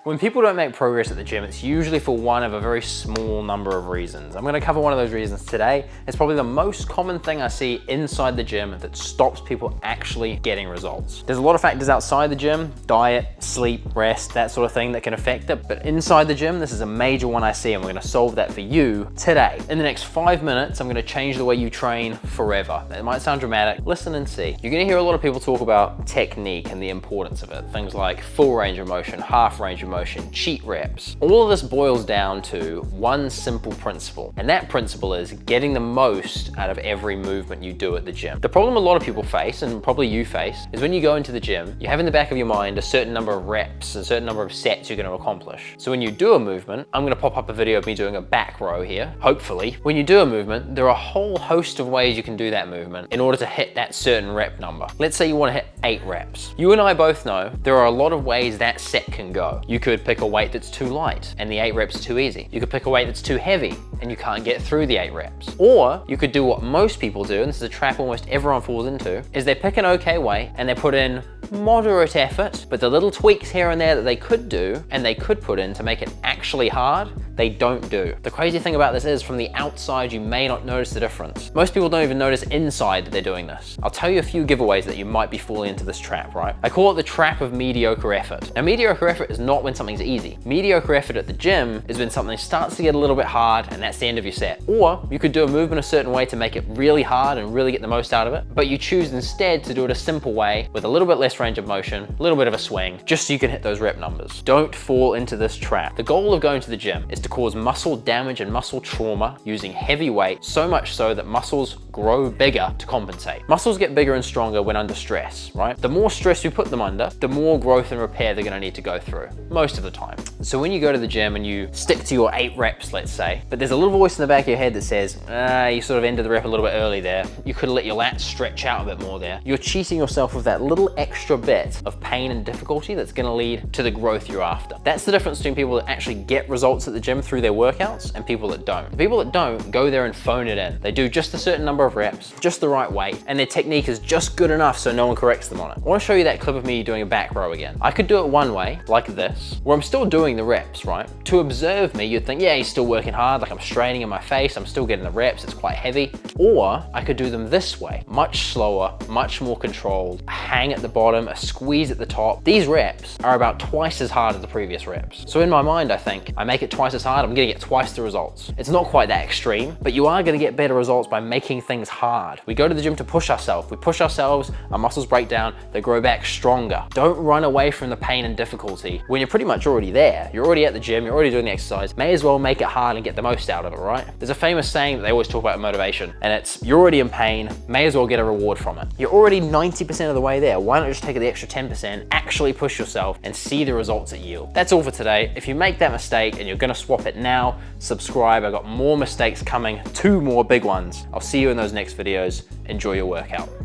When people don't make progress at the gym, it's usually for one of a very small number of reasons. I'm gonna cover one of those reasons today. It's probably the most common thing I see inside the gym that stops people actually getting results. There's a lot of factors outside the gym, diet, sleep, rest, that sort of thing that can affect it. But inside the gym, this is a major one I see, and we're gonna solve that for you today. In the next 5 minutes, I'm gonna change the way you train forever. It might sound dramatic, listen and see. You're gonna hear a lot of people talk about technique and the importance of it. Things like full range of motion, half range of motion, cheat reps. All of this boils down to one simple principle, and that principle is getting the most out of every movement you do at the gym. The problem a lot of people face, and probably you face, is when you go into the gym, you have in the back of your mind a certain number of reps, a certain number of sets you're going to accomplish. So when you do a movement, I'm going to pop up a video of me doing a back row here, hopefully. When you do a movement, there are a whole host of ways you can do that movement in order to hit that certain rep number. Let's say you want to hit 8 reps. You and I both know there are a lot of ways that set can go. You could pick a weight that's too light and the 8 reps are too easy. You could pick a weight that's too heavy and you can't get through the 8 reps. Or you could do what most people do, and this is a trap almost everyone falls into, is they pick an okay weight and they put in moderate effort, but the little tweaks here and there that they could do and they could put in to make it actually hard, they don't do. The crazy thing about this is, from the outside, you may not notice the difference. Most people don't even notice inside that they're doing this. I'll tell you a few giveaways that you might be falling into this trap, right? I call it the trap of mediocre effort. Now, mediocre effort is not when something's easy. Mediocre effort at the gym is when something starts to get a little bit hard and that's the end of your set. Or you could do a movement a certain way to make it really hard and really get the most out of it, but you choose instead to do it a simple way with a little bit less range of motion, a little bit of a swing, just so you can hit those rep numbers. Don't fall into this trap. The goal of going to the gym is to cause muscle damage and muscle trauma using heavy weight, so much so that muscles grow bigger to compensate. Muscles get bigger and stronger when under stress, right? The more stress you put them under, the more growth and repair they're gonna need to go through, most of the time. So when you go to the gym and you stick to your 8 reps, let's say, but there's a little voice in the back of your head that says, you sort of ended the rep a little bit early there. You could have let your lats stretch out a bit more there. You're cheating yourself with that little extra bit of pain and difficulty that's gonna lead to the growth you're after. That's the difference between people that actually get results at the gym through their workouts and people that don't. The people that don't go there and phone it in. They do just a certain number of reps, just the right weight, and their technique is just good enough so no one corrects them on it. I wanna show you that clip of me doing a back row again. I could do it one way, like this, where I'm still doing the reps, right? To observe me, you'd think, yeah, he's still working hard, like I'm straining in my face, I'm still getting the reps, it's quite heavy. Or I could do them this way, much slower, much more controlled, a hang at the bottom, a squeeze at the top. These reps are about twice as hard as the previous reps. So in my mind, I think, I make it twice as hard, I'm gonna get twice the results. It's not quite that extreme, but you are gonna get better results by making things hard. We go to the gym to push ourselves. We push ourselves, our muscles break down, they grow back stronger. Don't run away from the pain and difficulty when you're pretty much already there. You're already at the gym, you're already doing the exercise. May as well make it hard and get the most out of it, right? There's a famous saying that they always talk about in motivation, and it's, you're already in pain, may as well get a reward from it. You're already 90% of the way there. Why not just take the extra 10%, actually push yourself and see the results it yields? That's all for today. If you make that mistake and you're gonna swap it now, subscribe. I've got more mistakes coming, 2 more big ones. I'll see you in those next videos. Enjoy your workout.